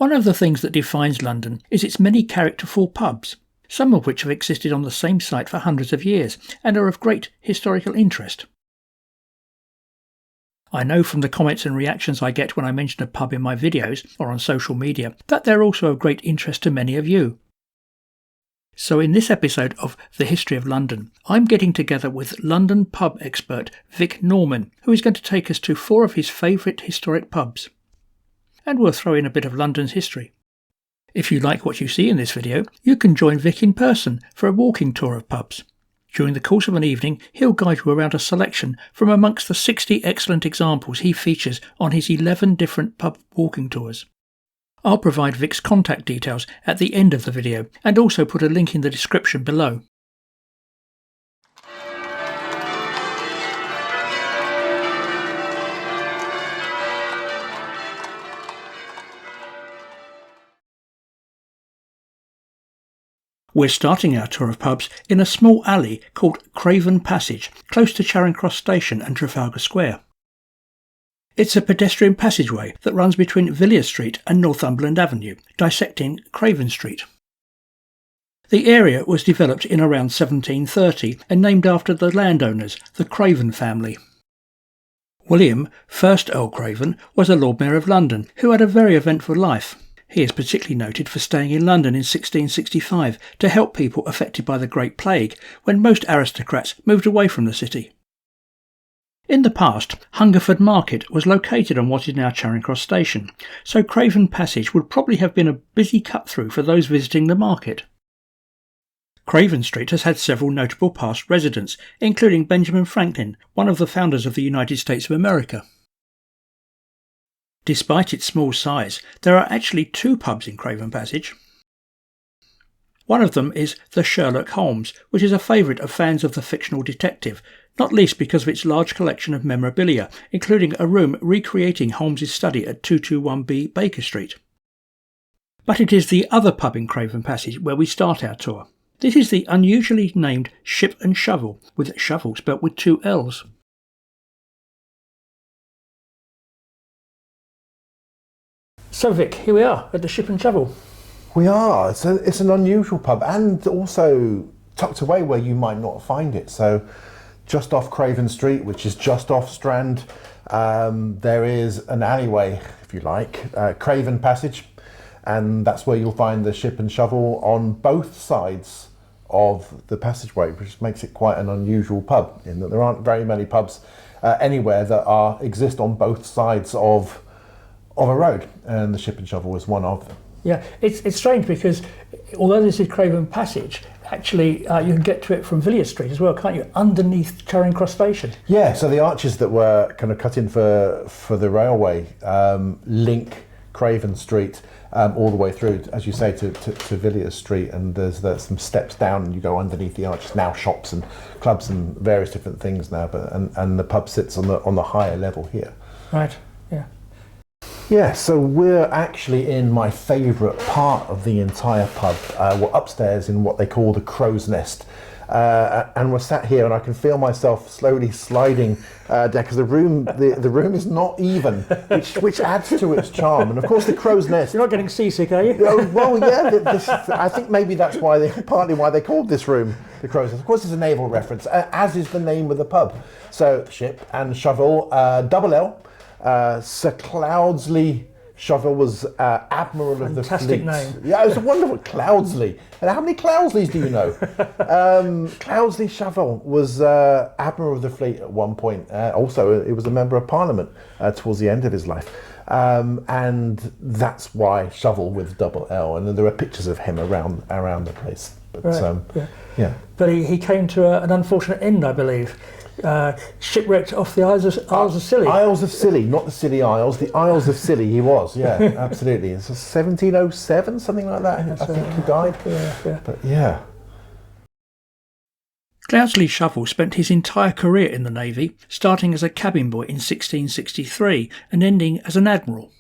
One of the things that defines London is its many characterful pubs, some of which have existed on the same site for hundreds of years and are of great historical interest. I know from the comments and reactions I get when I mention a pub in my videos or on social media that they're also of great interest to many of you. So in this episode of The History of London, I'm getting together with London pub expert Vic Norman, who is going to take us to 4 of his favourite historic pubs. And we'll throw in a bit of London's history. If you like what you see in this video, you can join Vic in person for a walking tour of pubs. During the course of an evening, he'll guide you around a selection from amongst the 60 excellent examples he features on his 11 different pub walking tours. I'll provide Vic's contact details at the end of the video and also put a link in the description below. We're starting our tour of pubs in a small alley called Craven Passage, close to Charing Cross Station and Trafalgar Square. It's a pedestrian passageway that runs between Villiers Street and Northumberland Avenue, dissecting Craven Street. The area was developed in around 1730 and named after the landowners, the Craven family. William, 1st Earl Craven, was a Lord Mayor of London who had a very eventful life. He is particularly noted for staying in London in 1665 to help people affected by the Great Plague, when most aristocrats moved away from the city. In the past, Hungerford Market was located on what is now Charing Cross Station, so Craven Passage would probably have been a busy cut-through for those visiting the market. Craven Street has had several notable past residents, including Benjamin Franklin, one of the founders of the United States of America. Despite its small size, there are actually 2 pubs in Craven Passage. One of them is the Sherlock Holmes, which is a favourite of fans of the fictional detective, not least because of its large collection of memorabilia, including a room recreating Holmes's study at 221B Baker Street. But it is the other pub in Craven Passage where we start our tour. This is the unusually named Ship and Shovel, with shovel spelt with 2 L's. So Vic, here we are at the Ship and Shovel. We are. It's an unusual pub and also tucked away where you might not find it. So just off Craven Street, which is just off Strand, there is an alleyway, if you like, Craven Passage, and that's where you'll find the Ship and Shovel on both sides of the passageway, which makes it quite an unusual pub in that there aren't very many pubs anywhere that exist on both sides of a road, and the Ship and Shovel is one of them. Yeah, it's strange because although this is Craven Passage, actually you can get to it from Villiers Street as well, can't you? Underneath Charing Cross Station. Yeah, so the arches that were kind of cut in for the railway link Craven Street all the way through, as you say, to Villiers Street, and there's some steps down and you go underneath the arches. Now shops and clubs and various different things now, but and the pub sits on the higher level here. Right. Yeah. Yeah, so we're actually in my favourite part of the entire pub. We're upstairs in what they call the Crow's Nest. And we're sat here and I can feel myself slowly sliding down because the room is not even, which adds to its charm. And of course the Crow's Nest... You're not getting seasick, are you? Well, yeah, I think maybe that's partly why they called this room the Crow's Nest. Of course it's a naval reference, as is the name of the pub. So Ship and Shovel, double L. Sir Cloudsley Shovel was Admiral of the Fleet. Fantastic name. Yeah, it was a wonderful Cloudsley. And how many Cloudsleys do you know? Cloudsley Shovel was Admiral of the Fleet at one point. Also, he was a Member of Parliament towards the end of his life. And that's why Shovel with double L. And then there are pictures of him around the place. But, right. Yeah. But he came to an unfortunate end, I believe. Shipwrecked off the Isles of Scilly. Isles of Scilly, not the Scilly Isles, the Isles of Scilly he was, yeah, absolutely. It's 1707, something like that, I think he died. Yeah. But yeah. Cloudsley Shovel spent his entire career in the Navy, starting as a cabin boy in 1663 and ending as an admiral.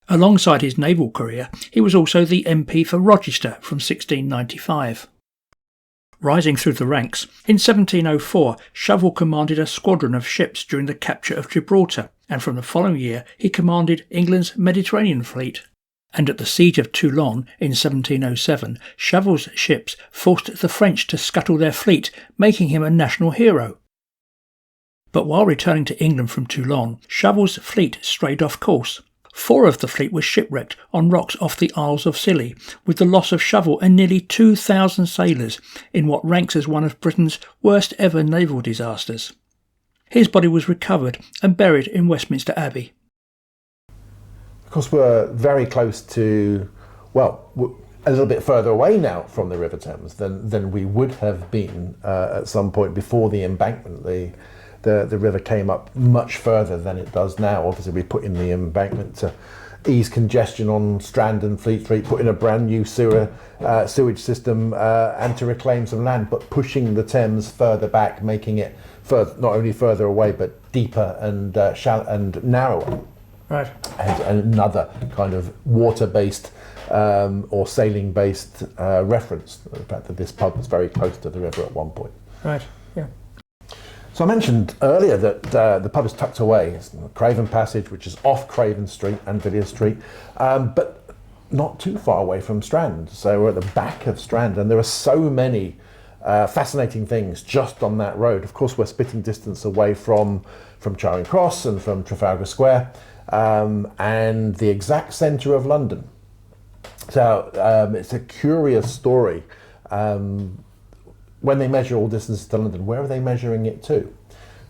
Alongside his naval career, he was also the MP for Rochester from 1695. Rising through the ranks, in 1704 Shovel commanded a squadron of ships during the capture of Gibraltar, and from the following year he commanded England's Mediterranean fleet. And at the siege of Toulon in 1707, Chauvel's ships forced the French to scuttle their fleet, making him a national hero. But while returning to England from Toulon, Chauvel's fleet strayed off course. 4 of the fleet was shipwrecked on rocks off the Isles of Scilly, with the loss of Chauvel and nearly 2,000 sailors in what ranks as one of Britain's worst ever naval disasters. His body was recovered and buried in Westminster Abbey. Of course, we're very close to, well, a little bit further away now from the River Thames than we would have been at some point before the embankment. The river came up much further than it does now. Obviously, we put in the embankment to ease congestion on Strand and Fleet Street, put in a brand new sewage system and to reclaim some land, but pushing the Thames further back, making it not only further away, but deeper and shallow and narrower. Right. And another kind of water-based or sailing-based reference, the fact that this pub was very close to the river at one point. Right, yeah. So I mentioned earlier that the pub is tucked away. It's Craven Passage, which is off Craven Street and Villiers Street, but not too far away from Strand. So we're at the back of Strand, and there are so many fascinating things just on that road. Of course, we're spitting distance away from Charing Cross and from Trafalgar Square, and the exact centre of London. So it's a curious story. When they measure all distances to London, where are they measuring it to?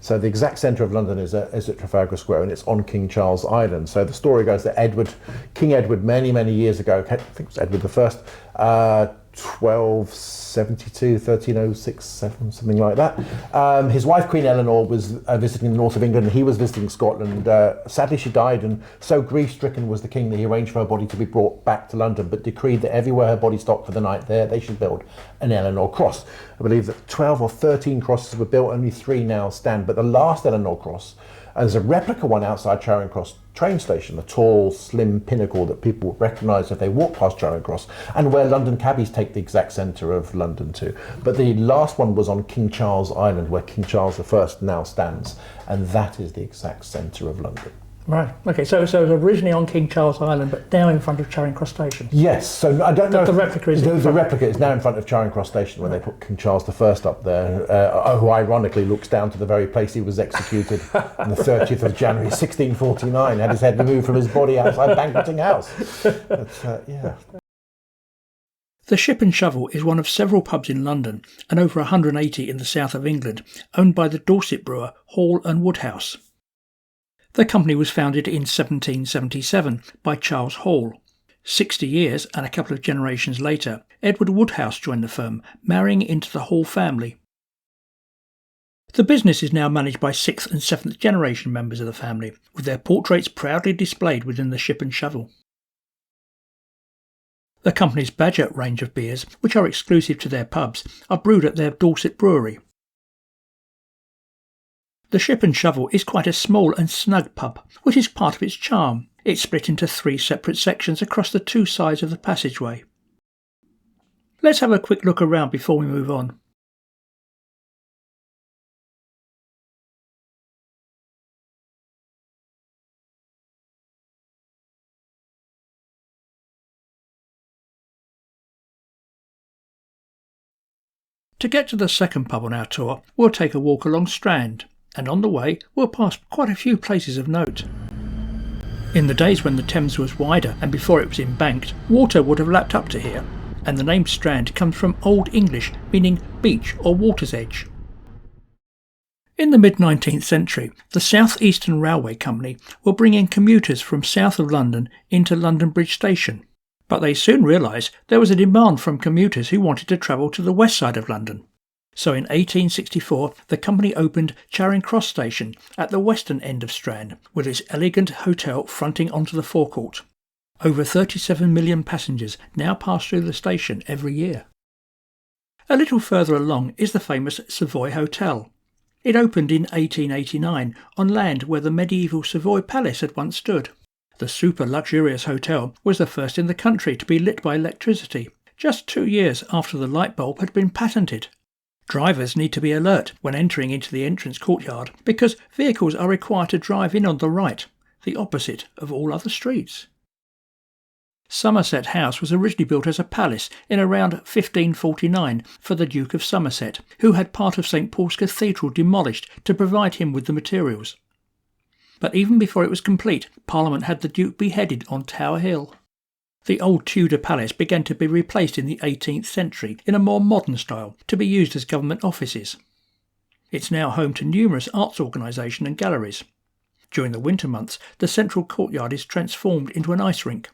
So the exact centre of London is at Trafalgar Square, and it's on King Charles Island. So the story goes that King Edward, many, many years ago, I think it was Edward I, 1272, 1306, something like that. His wife, Queen Eleanor, was visiting the north of England, and he was visiting Scotland. Sadly, she died, and so grief-stricken was the king that he arranged for her body to be brought back to London, but decreed that everywhere her body stopped for the night there, they should build an Eleanor cross. I believe that 12 or 13 crosses were built, only 3 now stand, but the last Eleanor cross, and there's a replica one outside Charing Cross train station, a tall, slim pinnacle that people recognise if they walk past Charing Cross, and where London cabbies take the exact centre of London to. But the last one was on King Charles Island, where King Charles I now stands, and that is the exact centre of London. Right, okay, so it was originally on King Charles Island, but now in front of Charing Cross Station. Yes, so I don't know. The replica is the replica is now in front of Charing Cross Station when they put King Charles I up there, who ironically looks down to the very place he was executed on the 30th of January 1649, had his head removed from his body outside Banqueting House. But, yeah. The Ship and Shovel is one of several pubs in London, and over 180 in the south of England, owned by the Dorset brewer Hall and Woodhouse. The company was founded in 1777 by Charles Hall. 60 years and a couple of generations later, Edward Woodhouse joined the firm, marrying into the Hall family. The business is now managed by 6th and 7th generation members of the family, with their portraits proudly displayed within the Ship and Shovel. The company's Badger range of beers, which are exclusive to their pubs, are brewed at their Dorset brewery. The Ship and Shovel is quite a small and snug pub, which is part of its charm. It's split into 3 separate sections across the 2 sides of the passageway. Let's have a quick look around before we move on. To get to the second pub on our tour, we'll take a walk along Strand, and on the way we'll pass quite a few places of note. In the days when the Thames was wider and before it was embanked, water would have lapped up to here, and the name Strand comes from Old English meaning beach or water's edge. In the mid-19th century, the South Eastern Railway Company were bringing commuters from south of London into London Bridge Station. But they soon realised there was a demand from commuters who wanted to travel to the west side of London. So in 1864, the company opened Charing Cross Station at the western end of Strand, with its elegant hotel fronting onto the forecourt. Over 37 million passengers now pass through the station every year. A little further along is the famous Savoy Hotel. It opened in 1889 on land where the medieval Savoy Palace had once stood. The super luxurious hotel was the first in the country to be lit by electricity, just 2 years after the light bulb had been patented. Drivers need to be alert when entering into the entrance courtyard because vehicles are required to drive in on the right, the opposite of all other streets. Somerset House was originally built as a palace in around 1549 for the Duke of Somerset, who had part of St Paul's Cathedral demolished to provide him with the materials. But even before it was complete, Parliament had the Duke beheaded on Tower Hill. The old Tudor palace began to be replaced in the 18th century in a more modern style to be used as government offices. It's now home to numerous arts organisations and galleries. During the winter months, the central courtyard is transformed into an ice rink.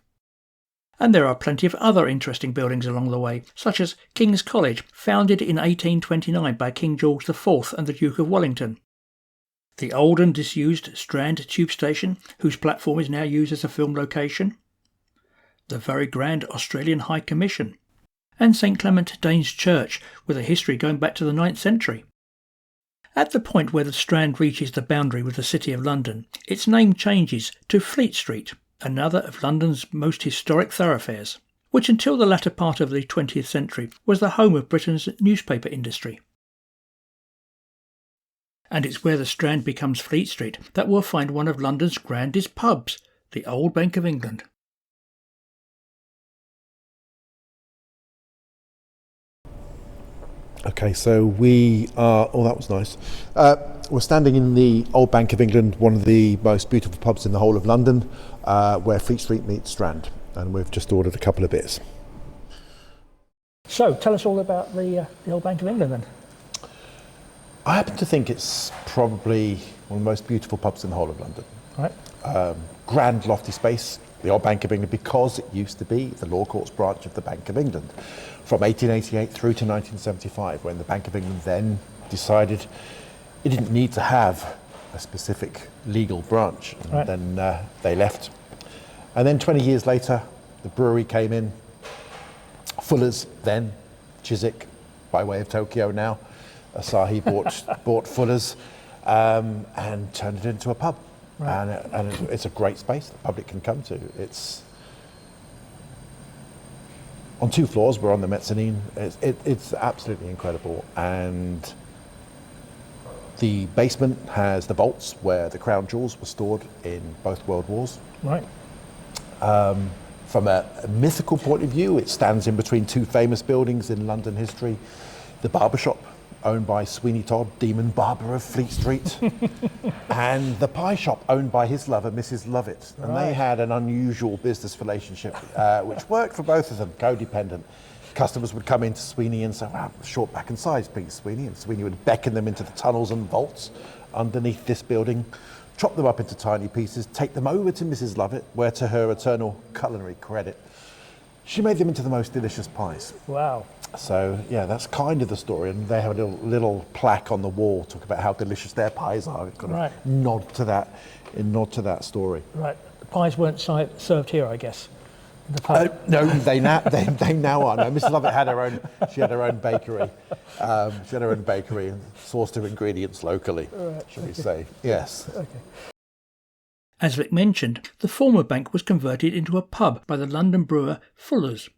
And there are plenty of other interesting buildings along the way, such as King's College, founded in 1829 by King George IV and the Duke of Wellington. The old and disused Strand tube station, whose platform is now used as a film location. The very grand Australian High Commission. And St Clement Danes Church, with a history going back to the 9th century. At the point where the Strand reaches the boundary with the City of London, its name changes to Fleet Street, another of London's most historic thoroughfares, which until the latter part of the 20th century was the home of Britain's newspaper industry. And it's where the Strand becomes Fleet Street that we'll find one of London's grandest pubs, the Old Bank of England. Okay, so we are... Oh, that was nice. We're standing in the Old Bank of England, one of the most beautiful pubs in the whole of London, where Fleet Street meets Strand, and we've just ordered a couple of beers. So, tell us all about the Old Bank of England then. I happen to think it's probably one of the most beautiful pubs in the whole of London. Right. Grand, lofty space, the Old Bank of England, because it used to be the Law Courts branch of the Bank of England from 1888 through to 1975, when the Bank of England then decided it didn't need to have a specific legal branch. And right. Then they left. And then 20 years later, the brewery came in. Fuller's then, Chiswick, by way of Tokyo now. Asahi bought Fuller's and turned it into a pub. Right. And it's a great space the public can come to. It's on 2 floors. We're on the mezzanine. It's absolutely incredible. And the basement has the vaults where the crown jewels were stored in both World Wars. Right. From a mythical point of view, it stands in between 2 famous buildings in London history. The barber shop, owned by Sweeney Todd, Demon Barber of Fleet Street, and the pie shop owned by his lover, Mrs. Lovett. And right. They had an unusual business relationship, which worked for both of them, codependent. Customers would come into Sweeney and say, "Wow, short back and sides, please, Sweeney." And Sweeney would beckon them into the tunnels and vaults underneath this building, chop them up into tiny pieces, take them over to Mrs. Lovett, where to her eternal culinary credit, she made them into the most delicious pies. Wow. So, yeah, that's kind of the story. And they have a little plaque on the wall talking about how delicious their pies are. It's got a right. nod to that story. Right. The pies weren't served here, I guess. In the pub. No, they now are. No, Mrs. Lovett had her own. She had her own bakery. She had her own bakery and sourced her ingredients locally. Right. Shall we say? Yes. Okay. As Vic mentioned, the former bank was converted into a pub by the London brewer Fuller's.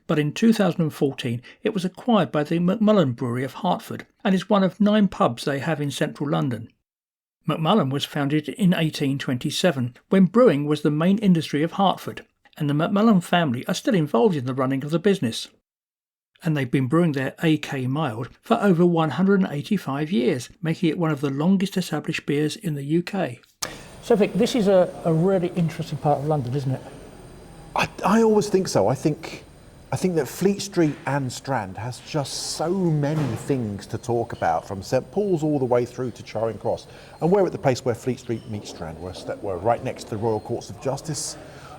But in 2014 it was acquired by the Macmillan Brewery of Hertford and is one of 9 pubs they have in central London. Macmillan was founded in 1827 when brewing was the main industry of Hertford, and the Macmillan family are still involved in the running of the business. And they've been brewing their AK Mild for over 185 years, making it one of the longest established beers in the UK. So Vic, this is a really interesting part of London, isn't it? I always think so. I think that Fleet Street and Strand has just so many things to talk about, from St Paul's all the way through to Charing Cross. And we're at the place where Fleet Street meets Strand. We're right next to the Royal Courts of Justice,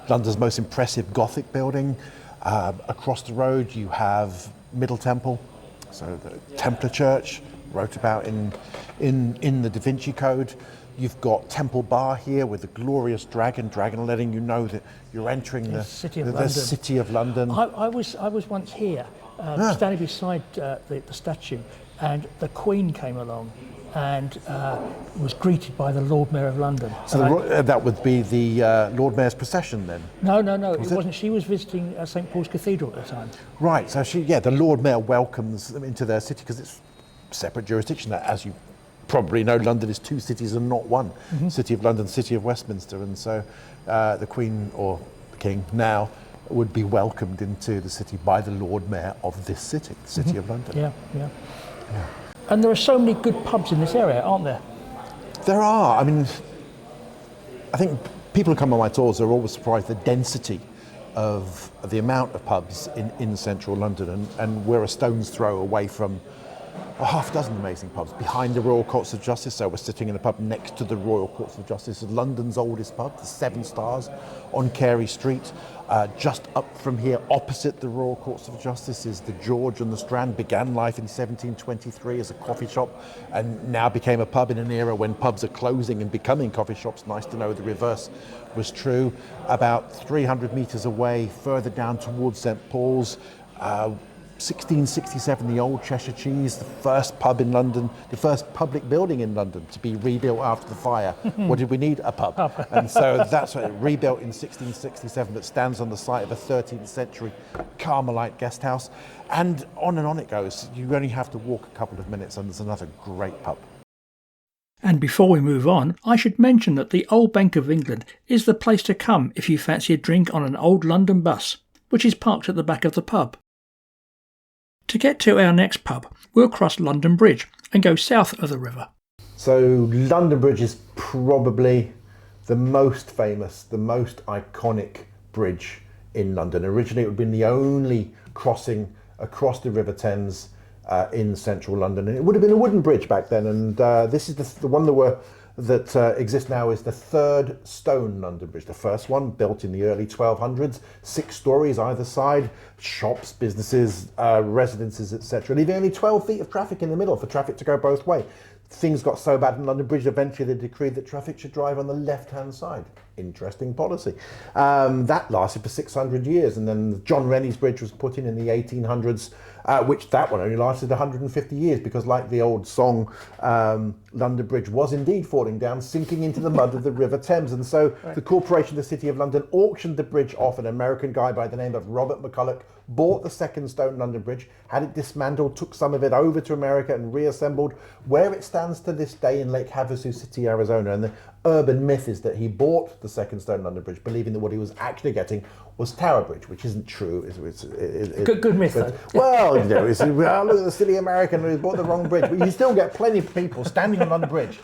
London's most impressive Gothic building. Across the road you have Middle Temple, so the Templar Church, wrote about in the Da Vinci Code. You've got Temple Bar here with the glorious dragon letting you know that you're entering the City of London. I was once here, standing beside the statue, and the Queen came along and was greeted by the Lord Mayor of London. So that would be the Lord Mayor's procession then? No, it wasn't. She was visiting St Paul's Cathedral at the time. Right, so the Lord Mayor welcomes them into their city because it's separate jurisdiction. As you probably know, London is 2 cities and not one. Mm-hmm. City of London, City of Westminster. And so the Queen, or the King now, would be welcomed into the city by the Lord Mayor of this city, the City of London. Yeah. And there are so many good pubs in this area, aren't there? There are. I mean, I think people who come on my tours are always surprised at the density of the amount of pubs in central London, and we're a stone's throw away from a half dozen amazing pubs behind the Royal Courts of Justice. So we're sitting in a pub next to the Royal Courts of Justice, London's oldest pub, the Seven Stars on Carey Street. Just up from here, opposite the Royal Courts of Justice, is the George on the Strand. Began life in 1723 as a coffee shop and now became a pub in an era when pubs are closing and becoming coffee shops. Nice to know the reverse was true. About 300 metres away, further down towards St Paul's, 1667, the Old Cheshire Cheese, the first pub in London, the first public building in London to be rebuilt after the fire. What did we need? A pub. And so that's what, rebuilt in 1667, that stands on the site of a 13th century Carmelite guest house. And on it goes. You only have to walk a couple of minutes and there's another great pub. And before we move on, I should mention that the Old Bank of England is the place to come if you fancy a drink on an old London bus, which is parked at the back of the pub. To get to our next pub, we'll cross London Bridge and go south of the river. So London Bridge is probably the most famous, the most iconic bridge in London. Originally it would have been the only crossing across the River Thames in central London, and it would have been a wooden bridge back then, and this is the one that exists now is the third stone London Bridge. The first one, built in the early 1200s, 6 stories either side, shops, businesses, residences, etc. Leaving only 12 feet of traffic in the middle for traffic to go both ways. Things got so bad in London Bridge, eventually they decreed that traffic should drive on the left-hand side. Interesting policy. That lasted for 600 years, and then John Rennie's Bridge was put in the 1800s, which that one only lasted 150 years because, like the old song, London Bridge was indeed falling down, sinking into the mud of the River Thames. And so the Corporation of the City of London auctioned the bridge off. An American guy by the name of Robert McCulloch bought the second stone London Bridge, had it dismantled, took some of it over to America and reassembled, where it stands to this day in Lake Havasu City, Arizona. And the urban myth is that he bought the second stone London Bridge believing that what he was actually getting was Tower Bridge, which isn't true. Good myth, though. Well, you know, look at the silly American who bought the wrong bridge. But you still get plenty of people standing on London Bridge,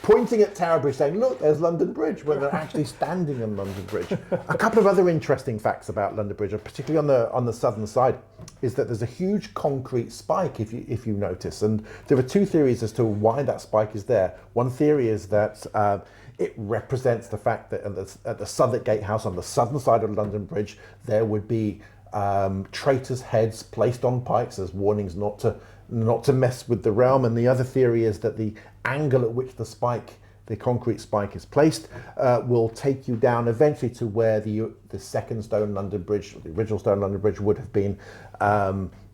pointing at Tower Bridge saying, look, there's London Bridge, when they're actually standing on London Bridge. A couple of other interesting facts about London Bridge, particularly on the southern side, is that there's a huge concrete spike, if you notice. And there are 2 theories as to why that spike is there. One theory is that it represents the fact that at the Southwark Gatehouse on the southern side of London Bridge, there would be traitors' heads placed on pikes as warnings not to mess with the realm. And the other theory is that the angle at which the concrete spike is placed will take you down eventually to where the second stone London Bridge, the original stone London Bridge, would have been,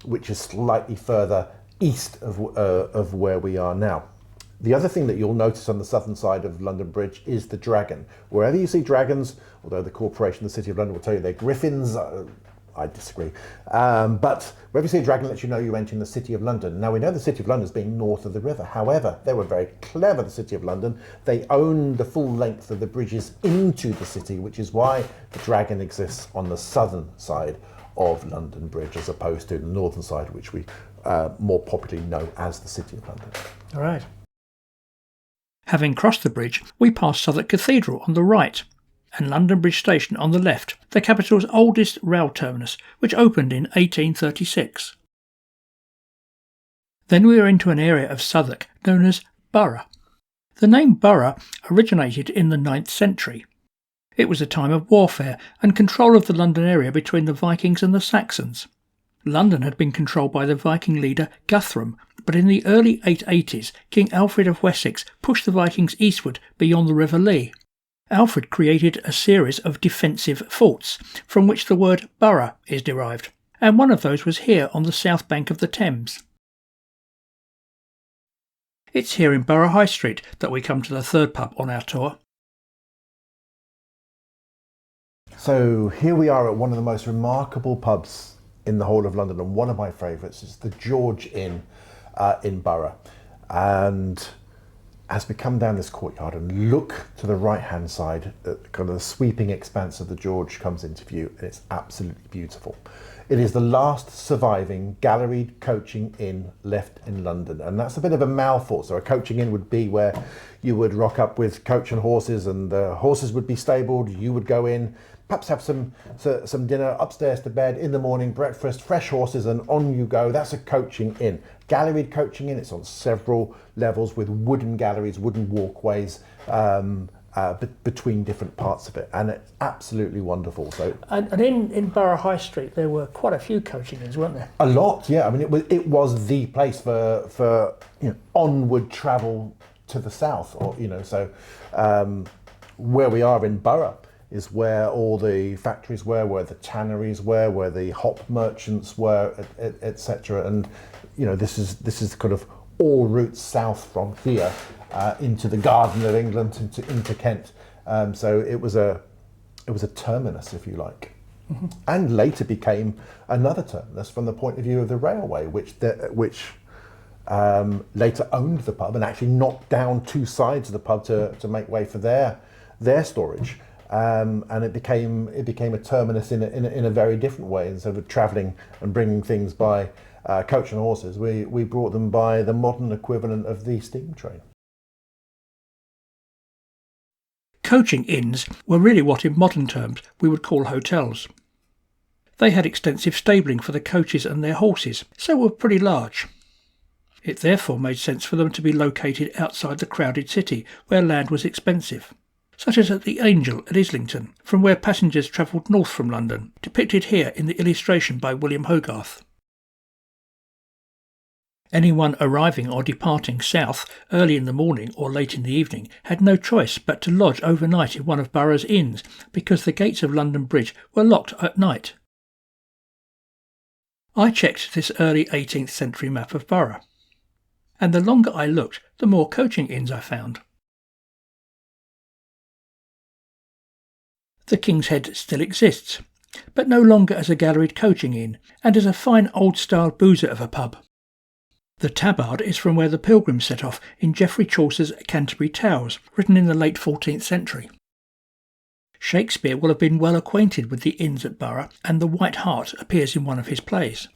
which is slightly further east of where we are now. The other thing that you'll notice on the southern side of London Bridge is the dragon. Wherever you see dragons, although the Corporation of the City of London will tell you they're griffins, I disagree. But wherever you see a dragon lets you know you're entering the City of London. Now we know the City of London as being north of the river. However, they were very clever, the City of London. They owned the full length of the bridges into the city, which is why the dragon exists on the southern side of London Bridge as opposed to the northern side, which we more popularly know as the City of London. All right. Having crossed the bridge, we pass Southwark Cathedral on the right and London Bridge Station on the left, the capital's oldest rail terminus, which opened in 1836. Then we are into an area of Southwark known as Borough. The name Borough originated in the 9th century. It was a time of warfare and control of the London area between the Vikings and the Saxons. London had been controlled by the Viking leader Guthrum, but in the early 880s, King Alfred of Wessex pushed the Vikings eastward beyond the River Lee. Alfred created a series of defensive forts, from which the word borough is derived, and one of those was here on the south bank of the Thames. It's here in Borough High Street that we come to the third pub on our tour. So here we are at one of the most remarkable pubs in the whole of London, and one of my favourites is the George Inn in Borough. And as we come down this courtyard and look to the right-hand side, kind of the sweeping expanse of the George comes into view, and it's absolutely beautiful. It is the last surviving galleried coaching inn left in London, and that's a bit of a mouthful. So a coaching inn would be where you would rock up with coach and horses, and the horses would be stabled, you would go in, perhaps have some dinner, upstairs to bed, in the morning, breakfast, fresh horses, and on you go. That's a coaching inn. Galleried coaching inn, it's on several levels with wooden galleries, wooden walkways between different parts of it, and it's absolutely wonderful. So, and in Borough High Street, there were quite a few coaching inns, weren't there? A lot, yeah. I mean, it was the place for onward travel to the south, or so where we are in Borough is where all the factories were, where the tanneries were, where the hop merchants were, etc. And this is kind of all routes south from here into the Garden of England, into Kent. So it was a terminus, if you like, and later became another terminus from the point of view of the railway, which later owned the pub and actually knocked down two sides of the pub to make way for their storage. And it became a terminus in a very different way. Instead of travelling and bringing things by coach and horses, we brought them by the modern equivalent of the steam train. Coaching inns were really what in modern terms we would call hotels. They had extensive stabling for the coaches and their horses, so were pretty large. It therefore made sense for them to be located outside the crowded city, where land was expensive, such as at the Angel at Islington, from where passengers travelled north from London, depicted here in the illustration by William Hogarth. Anyone arriving or departing south early in the morning or late in the evening had no choice but to lodge overnight in one of Borough's inns, because the gates of London Bridge were locked at night. I checked this early 18th century map of Borough, and the longer I looked, the more coaching inns I found. The King's Head still exists, but no longer as a galleried coaching inn, and as a fine old-style boozer of a pub. The Tabard is from where the Pilgrims set off in Geoffrey Chaucer's Canterbury Tales, written in the late 14th century. Shakespeare will have been well acquainted with the inns at Borough, and the White Hart appears in one of his plays.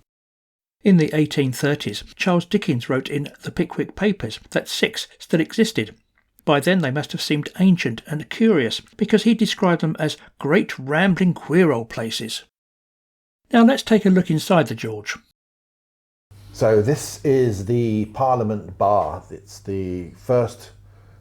In the 1830s, Charles Dickens wrote in The Pickwick Papers that 6 still existed. By then they must have seemed ancient and curious, because he described them as great rambling queer old places. Now let's take a look inside the George. So this is the Parliament Bar. It's the first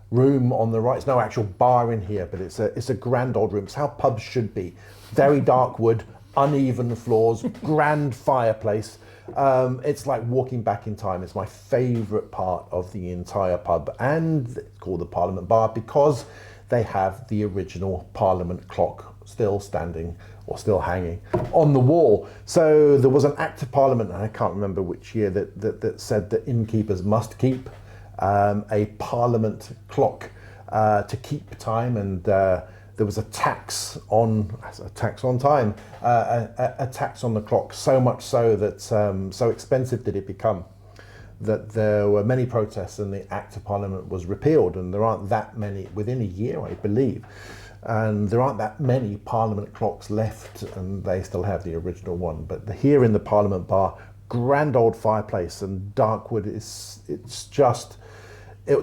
room on the right. There's no actual bar in here, but it's a grand old room. It's how pubs should be. Very dark wood, uneven floors, grand fireplace. It's like walking back in time. It's my favourite part of the entire pub, and it's called the Parliament Bar because they have the original Parliament clock still standing or still hanging on the wall. So there was an Act of Parliament, and I can't remember which year, that said that innkeepers must keep a Parliament clock to keep time, and there was a tax on time, a tax on the clock, so much so that so expensive did it become that there were many protests and the Act of Parliament was repealed, and there aren't that many, within a year I believe, and there aren't that many Parliament clocks left, and they still have the original one. But here in the Parliament Bar, grand old fireplace and dark wood, it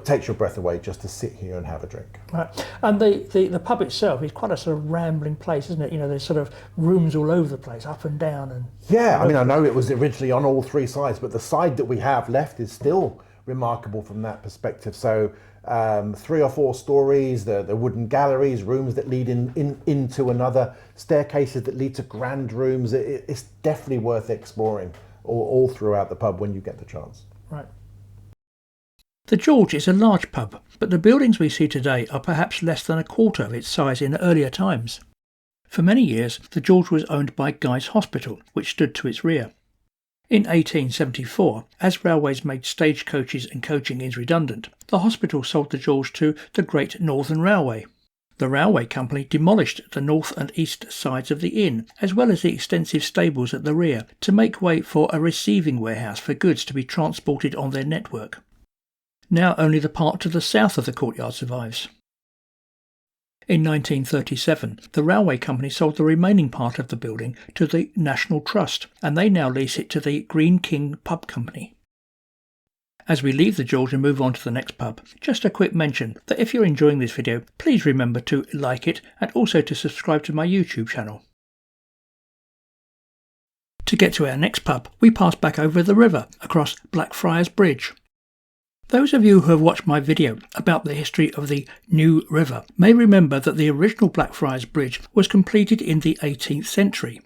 takes your breath away just to sit here and have a drink. Right. And the pub itself is quite a sort of rambling place, isn't it? There's sort of rooms all over the place, up and down. And yeah, I mean, I know it was originally on all three sides, but the side that we have left is still remarkable from that perspective. So 3 or 4 stories, the wooden galleries, rooms that lead into another, staircases that lead to grand rooms. It's definitely worth exploring all throughout the pub when you get the chance. Right. The George is a large pub, but the buildings we see today are perhaps less than a quarter of its size in earlier times. For many years, the George was owned by Guy's Hospital, which stood to its rear. In 1874, as railways made stagecoaches and coaching inns redundant, the hospital sold the George to the Great Northern Railway. The railway company demolished the north and east sides of the inn, as well as the extensive stables at the rear, to make way for a receiving warehouse for goods to be transported on their network. Now only the part to the south of the courtyard survives. In 1937, the railway company sold the remaining part of the building to the National Trust, and they now lease it to the Green King Pub Company. As we leave the George and move on to the next pub, just a quick mention that if you're enjoying this video, please remember to like it and also to subscribe to my YouTube channel. To get to our next pub, we pass back over the river across Blackfriars Bridge. Those of you who have watched my video about the history of the New River may remember that the original Blackfriars Bridge was completed in the 18th century.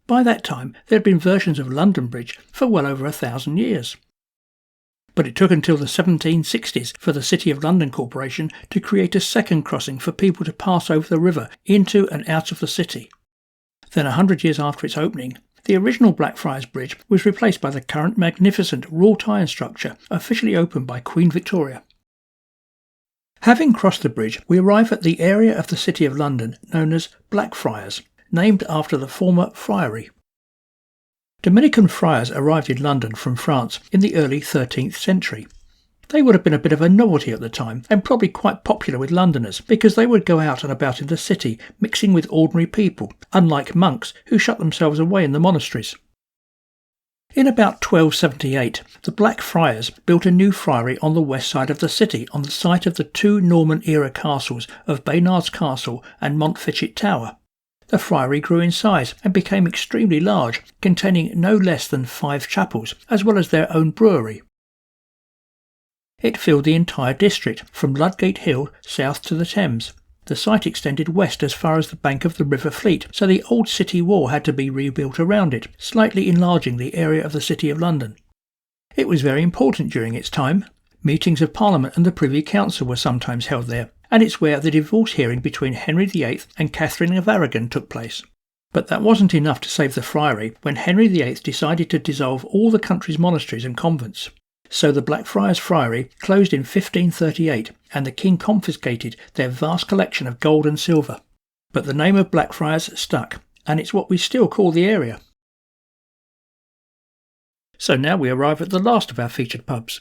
By that time, there had been versions of London Bridge for well over 1,000 years. But it took until the 1760s for the City of London Corporation to create a second crossing for people to pass over the river into and out of the city. Then 100 years after its opening, the original Blackfriars Bridge was replaced by the current magnificent wrought iron structure officially opened by Queen Victoria. Having crossed the bridge, we arrive at the area of the City of London known as Blackfriars, named after the former friary. Dominican friars arrived in London from France in the early 13th century. They would have been a bit of a novelty at the time and probably quite popular with Londoners because they would go out and about in the city mixing with ordinary people, unlike monks who shut themselves away in the monasteries. In about 1278, the Blackfriars built a new friary on the west side of the city on the site of the two Norman-era castles of Baynard's Castle and Montfichet Tower. The friary grew in size and became extremely large, containing no less than 5 chapels, as well as their own brewery. It filled the entire district, from Ludgate Hill south to the Thames. The site extended west as far as the bank of the River Fleet, so the old city wall had to be rebuilt around it, slightly enlarging the area of the City of London. It was very important during its time. Meetings of Parliament and the Privy Council were sometimes held there, and it's where the divorce hearing between Henry VIII and Catherine of Aragon took place. But that wasn't enough to save the friary when Henry VIII decided to dissolve all the country's monasteries and convents. So the Blackfriars Friary closed in 1538 and the king confiscated their vast collection of gold and silver. But the name of Blackfriars stuck, and it's what we still call the area. So now we arrive at the last of our featured pubs.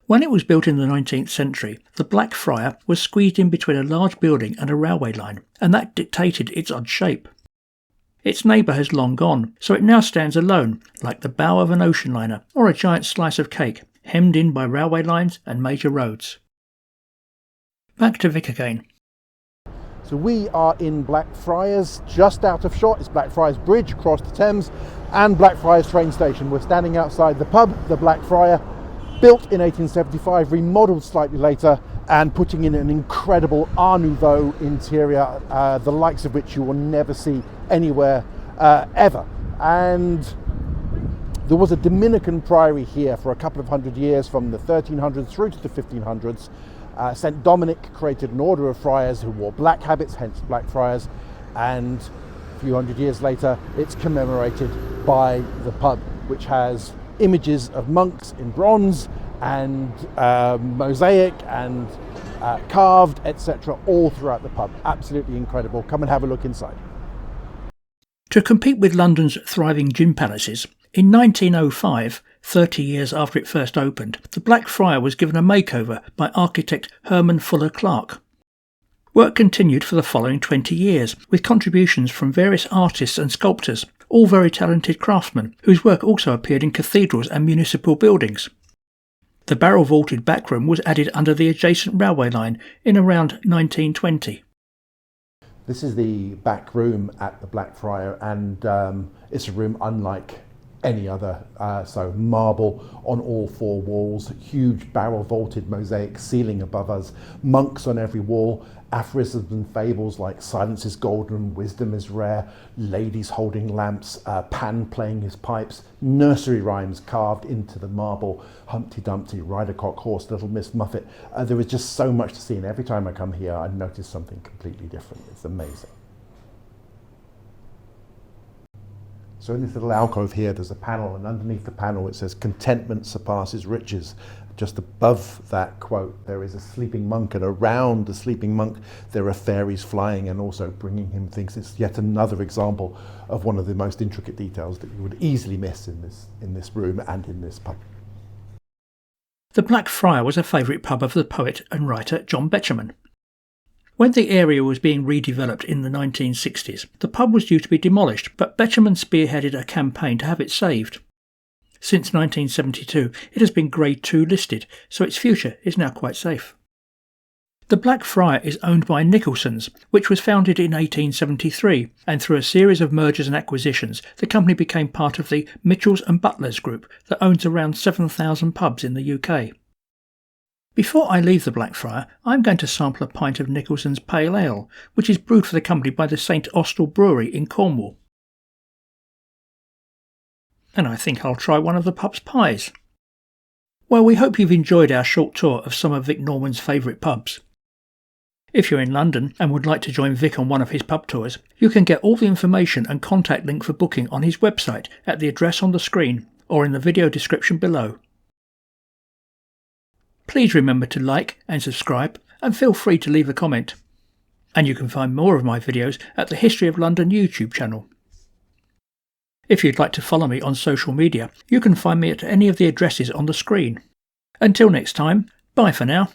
When it was built in the 19th century, the Blackfriar was squeezed in between a large building and a railway line, and that dictated its odd shape. Its neighbour has long gone, so it now stands alone, like the bow of an ocean liner or a giant slice of cake, hemmed in by railway lines and major roads. Back to Vic again. So we are in Blackfriars, just out of shot. It's Blackfriars Bridge across the Thames and Blackfriars train station. We're standing outside the pub, the Blackfriar, built in 1875, remodelled slightly later, and putting in an incredible Art Nouveau interior, the likes of which you will never see anywhere ever. And there was a Dominican priory here for a couple of hundred years, from the 1300s through to the 1500s. St. Dominic created an order of friars who wore black habits, hence Blackfriars, and a few hundred years later it's commemorated by the pub, which has images of monks in bronze and mosaic and carved, etc., all throughout the pub. Absolutely incredible. Come and have a look inside. To compete with London's thriving gin palaces, in 1905, 30 years after it first opened, the Blackfriar was given a makeover by architect Herman Fuller Clark. Work continued for the following 20 years, with contributions from various artists and sculptors, all very talented craftsmen, whose work also appeared in cathedrals and municipal buildings. The barrel-vaulted backroom was added under the adjacent railway line in around 1920. This is the back room at the Blackfriar, and it's a room unlike any other. So marble on all 4 walls, huge barrel vaulted mosaic ceiling above us, monks on every wall, aphorisms and fables like silence is golden, wisdom is rare, ladies holding lamps, Pan playing his pipes, nursery rhymes carved into the marble, Humpty Dumpty, Ryder Cock Horse, Little Miss Muffet. There is just so much to see, and every time I come here I notice something completely different. It's amazing. So in this little alcove here, there's a panel, and underneath the panel it says, "Contentment surpasses riches." just above that quote, there is a sleeping monk, and around the sleeping monk there are fairies flying and also bringing him things. It's yet another example of one of the most intricate details that you would easily miss in this room and in this pub. The Blackfriars was a favourite pub of the poet and writer John Betjeman. When the area was being redeveloped in the 1960s, the pub was due to be demolished, but Betjeman spearheaded a campaign to have it saved. Since 1972, it has been Grade 2 listed, so its future is now quite safe. The Blackfriars is owned by Nicholson's, which was founded in 1873, and through a series of mergers and acquisitions, the company became part of the Mitchells and Butlers group that owns around 7,000 pubs in the UK. Before I leave the Blackfriars, I'm going to sample a pint of Nicholson's Pale Ale, which is brewed for the company by the St Austell Brewery in Cornwall. And I think I'll try one of the pub's pies. Well, we hope you've enjoyed our short tour of some of Vic Norman's favourite pubs. If you're in London and would like to join Vic on one of his pub tours, you can get all the information and contact link for booking on his website at the address on the screen or in the video description below. Please remember to like and subscribe, and feel free to leave a comment. And you can find more of my videos at the History of London YouTube channel. If you'd like to follow me on social media, you can find me at any of the addresses on the screen. Until next time, bye for now.